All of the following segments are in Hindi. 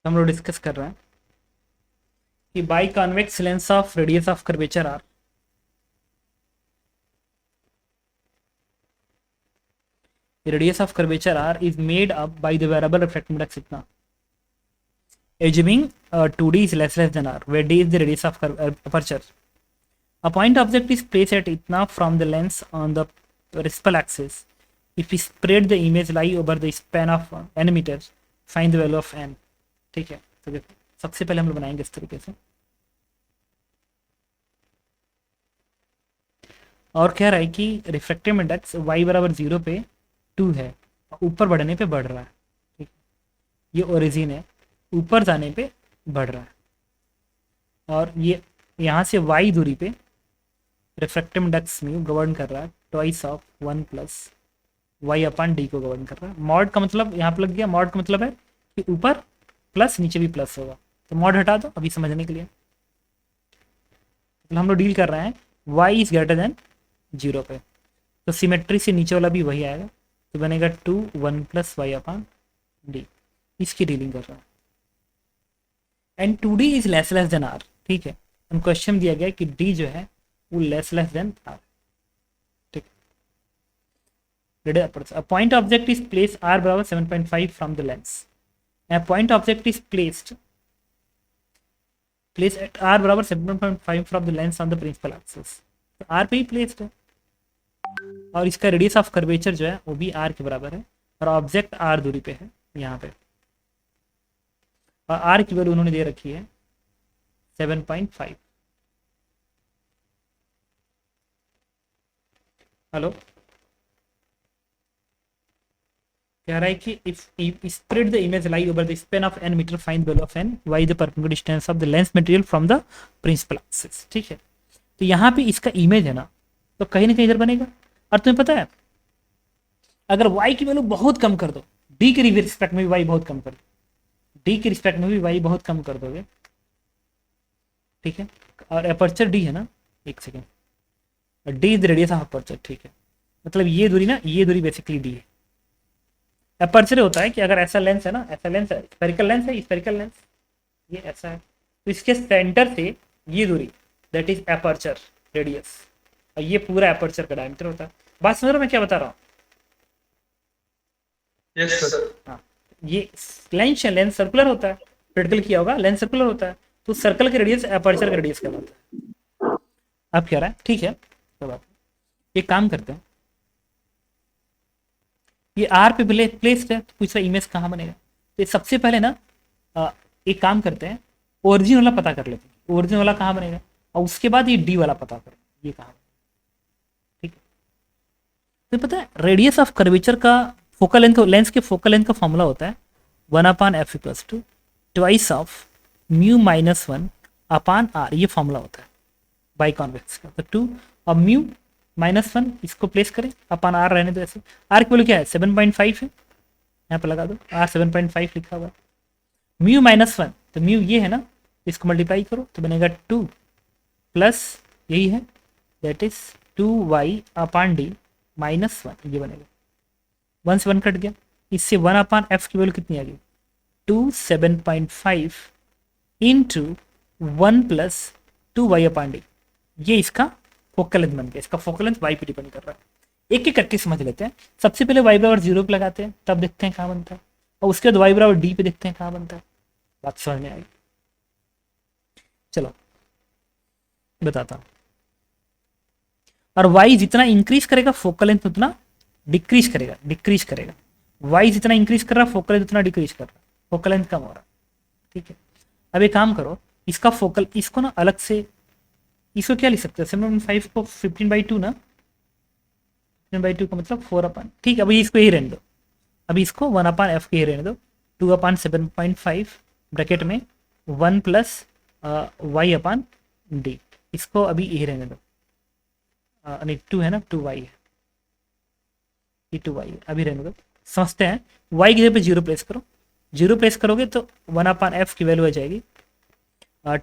तो हम लोग डिस्कस कर रहे हैं कि by convex lens of radius of curvature R radius of curvature R is made up by the variable refractive index इतना assuming 2D is less than r where d is the radius of aperture. A point object is placed at itna from the lens on the principal axis. If we spread the image lie over the span of n meters, find the value of n. ठीक है, तो देखो सबसे पहले हम लोग बनाएंगे इस तरीके से, और कह रहा है कि रिफ्रैक्टिव इंडेक्स y बराबर 0 पे 2 है, ऊपर बढ़ने पे बढ़ रहा है। ठीक, ये ओरिजिन है, ऊपर जाने पे बढ़ रहा है, और ये यहाँ से y दूरी पे रिफ्रैक्टिव इंडेक्स म्यू गवर्न कर रहा है twice of 1 plus y upon D को गवर्न कर रहा है। मॉड का मतलब यहाँ पे लग गया, मॉड का मतलब है कि ऊपर प्लस नीचे भी प्लस होगा, तो मॉड हटा दो अभी समझने के लिए। तो हम लोग डील कर रहे हैं y इज ग्रेटर देन 0 पे, तो सिमेट्री से नीचे वाला भी वही आएगा, तो बनेगा 2 1 प्लस y अपन डी, इसकी डीलिंग कर रहा है। And 2D is less than r। ठीक है, हम क्वेश्चन दिया गया कि d जो है वो लेस देन r। ठीक, a point object is placed r बराबर 7.5 from the lens. A point object is placed at r बराबर 7.5 from the lens on the principal axis. तो r पे ही प्लेस्ड है, और इसका रेडियस ऑफ कर्वेचर जो है वो भी r के बराबर है, और ऑब्जेक्ट r दूरी पे है यहाँ पे, और r की वैल्यू उन्होंने दे रखी है 7.5। हेलो, कह रहा है कि if spread the image lie over the span of n meter, find value of n, y the perpendicular distance of the lens material from the principal axis. ठीक है, तो यहाँ पे इसका इमेज है ना, तो कहीं ना कहीं इधर बनेगा। और तुम्हें पता है अगर y की वैल्यू बहुत कम कर दो, d के रिस्पेक्ट में भी y बहुत कम कर दो, d के रिस्पेक्ट में भी y बहुत कम कर दोगे, ठीक है, और अपर्चर d है ना, एक second, d is the radius of aperture. ठीक है, मतलब ये दूरी ना, ये दूरी बेसिकली d है। अपर्चर होता है कि अगर ऐसा लेंस है ना, ऐसा लेंस है, स्फेरिकल लेंस है, स्फेरिकल लेंस ये ऐसा है, तो इसके सेंटर से ये दूरी दैट इज अपर्चर रेडियस, और ये पूरा अपर्चर का डायमीटर होता है। बात समझ रहे हो मैं क्या बता रहा हूँ? Yes sir. हाँ, ये लेंस सर्कुलर होता है, प्रैक्टिकल किया होगा, लेंस सर्कुलर होता है, तो सर्कल के रेडियस अपर्चर का रेडियस कहलाता है। अब क्या रहा है, ठीक है, तो बात एक काम करते हैं, ये आर पे प्लेस्ड है, तो पूछा इमेज कहाँ बनेगा, तो ये सबसे पहले ना एक काम करते हैं, ओरिजिन वाला पता कर लेते हैं, ओरिजिन वाला कहाँ बनेगा, और उसके बाद ये डी वाला पता करें ये कहाँ। ठीक है, तो पता है रेडियस ऑफ कर्वेचर का फोकल लेंथ, लेंस के फोकल लेंथ का फॉर्मूला होता है 1/f equals to twice of mu minus 1 upon R, ये फॉर्मूला होता है बाई कॉन्वेक्स का। तो 2 और म्यू माइनस 1 इसको प्लेस करें, अपान आर रहने दो ऐसे, आर की वैल्यू क्या है 7.5 है, यहाँ पे लगा दो आर 7.5 लिखा हुआ है, म्यू माइनस 1, तो म्यू ये है ना, इसको मल्टीप्लाई करो तो बनेगा 2 प्लस यही है that is 2y upon D minus 1, ये बनेगा 1 से 1 कट गया, इससे 1 अपान एफ की वैल्यू कितनी आ गई 2 7.5 इंटू 1 प्लस 2y अपान डी, ये इसका फोकल लेंथ बन गया, इसका फोकल लेंथ y पे डिपेंड कर रहा है। एक एक करके समझ लेते हैं, सबसे पहले y बराबर 0 पे लगाते हैं, तब देखते हैं कहाँ बनता है, और उसके बाद y बराबर d पे देखते हैं कहाँ बनता है, बात समझ में आएगी। चलो बताता हूँ, और y जितना इंक्रीज करेगा फोकल लेंथ उतना डिक्रीज करेगा, y जितना इंक्रीज कर रहा है फोकल लेंथ उतना डिक्रीज कर रहा है, फोकल लेंथ कम हो रहा है। ठीक है, अब एक काम करो, इसका फोकल, इसको ना अलग से, इसको क्या लिख सकते हैं 7.5 को 15/2 ना, 15/2 का मतलब 4/, ठीक है, अभी इसको यही रहने दो, अभी इसको 1/f के ही रहने दो, 2/7.5 ब्रैकेट में 1 प्लस y अपान डी, इसको अभी यही रहने दो, नहीं 2 है ना, 2y है, ये 2y है, अभी रहने दो। समझते हैं, y की जगह पे 0 प्लेस करो, 0 प्लेस करोगे तो 1/f की वैल्यू आ जाएगी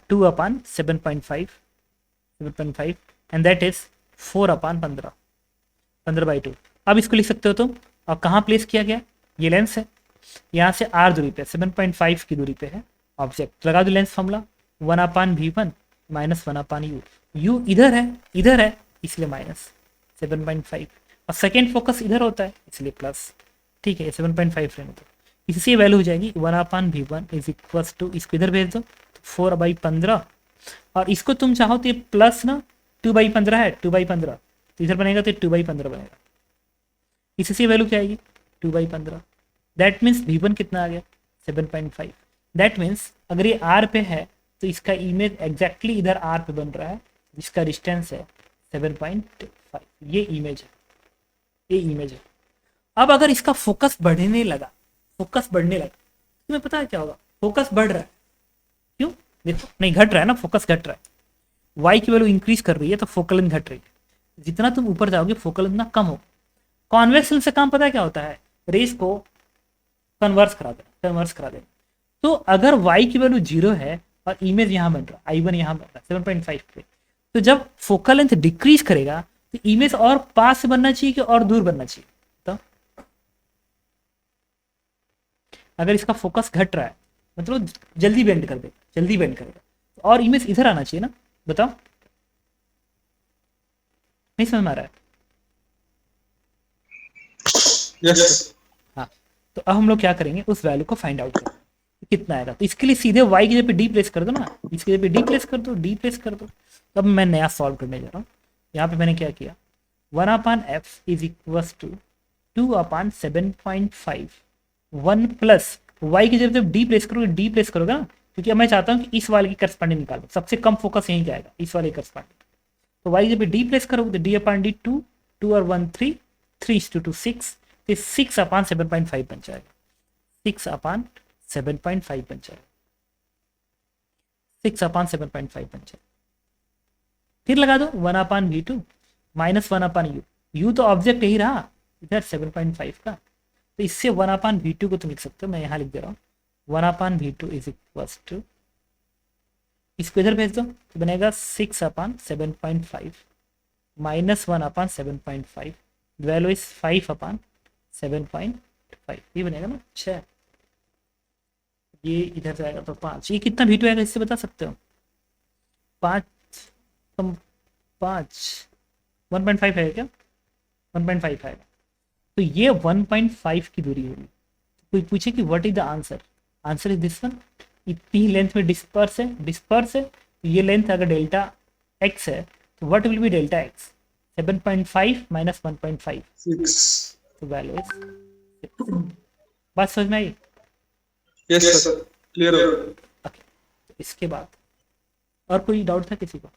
2/7.5 एंड दैट इज 4/15, 15/2। अब इसको लिख सकते हो तुम, और कहाँ प्लेस किया गया, ये लेंस है, यहाँ से r दूरी पे 7.5 की दूरी पे है, ऑब्जेक्ट लगा दो length formula, 1/v1 minus 1/u। u इधर है इसलिए माइनस 7.5, और सेकेंड फोकस इधर होता है इसलिए प्लस। ठीक है, 7.5 रहने दो। इससे वैल्यू हो जाएगी 1/v1 इज इक्वल टू, इसको इधर भेज दो तो 4/15, और इसको तुम चाहो तो ये प्लस ना 2/15 है, 2/15 तो इधर बनेगा तो 2/15 बनेगा। इससे वैल्यू क्या आएगी 2/15। दैट मीन्स v1 कितना आ गया 7.5। दैट मीन्स अगर ये r पे है तो इसका इमेज एग्जैक्टली इधर r पे बन रहा है, जिसका डिस्टेंस है 7.5। ये इमेज है। अब अगर इसका फोकस बढ़ने लगा तुम्हें पता है क्या होगा, फोकस बढ़ रहा है, क्यों देखो, नहीं घट रहा है ना, फोकस घट रहा है, y की वैल्यू इंक्रीज कर रही है तो फोकल लेंथ घट रही है। जितना तुम ऊपर जाओगे फोकल लेंथ ना कम हो। कॉन्वेक्स लेंस से काम पता है क्या होता है, रेस को कन्वर्स करा देना। तो अगर y की वैल्यू 0 है और इमेज यहाँ बन रहा है, I1 यहाँ बन रहा है 7.5 पे, तो जब फोकल लेंथ डिक्रीज करेगा तो इमेज और पास से बनना चाहिए कि और दूर बनना चाहिए। तो अगर इसका फोकस घट रहा है मतलब जल्दी बेंड करेगा तो और इमेज इधर आना चाहिए ना, बताओ, नहीं समझ में आ रहा है? यस। हाँ, तो अब हम लोग क्या करेंगे, उस वैल्यू को फाइंड आउट करेंगे कितना आएगा। तो इसके लिए सीधे y की जगह पे डी प्लेस कर दो ना, इसकी जगह पे डी प्लेस कर दो। तो अब मैं नया सॉल्व करने जा रहा हूँ। यहाँ पे मैंने क्या किया, 1/f is equal to 2/7.5, 1 plus y की जगह जब डी प्लेस करोगे ना, क्योंकि अब मैं चाहता हूँ कि इस वाले की करस्पॉन्डिंग निकालो, सबसे कम फोकस यहीं का आएगा, इस वाले करस्पॉन्डिंग। तो y जब डी प्लेस करोगे तो d/d 2 और 1 3, 3:2 6, तो 6/7.5 बन जाएगा, 6/7.5 बन जाएगा, 6/7.5 बन जाएगा। फिर लगा दो 1/v2 माइनस 1/u, u तो ऑब्जेक्ट यही रहा इधर 7.5 का, तो इससे 1/v2 को तुम लिख सकते हो, मैं यहाँ लिख दे रहा हूँ 1/v2 इज इक्वल टू, इसको इधर भेज दो तो बनेगा 6/7.5 माइनस 1/7.5, वैल्यू इज 5/7.5, ये बनेगा ना 6, ये इधर जाएगा तो 5, ये कितना v2 आएगा इससे बता सकते हो, 5 1.5 है क्या, 1.5 आएगा। तो ये 1.5 की दूरी होगी। कोई पूछे कि what is the answer is this one. इतनी लेंथ में डिस्पर्स है तो ये लेंथ अगर डेल्टा x है तो what will be delta x, 7.5 minus 1.5, 6। तो वैल्यू इज 6। बात समझ में आई? यस सर, क्लियर हो। ओके, तो इसके बाद और कोई डाउट था किसी को?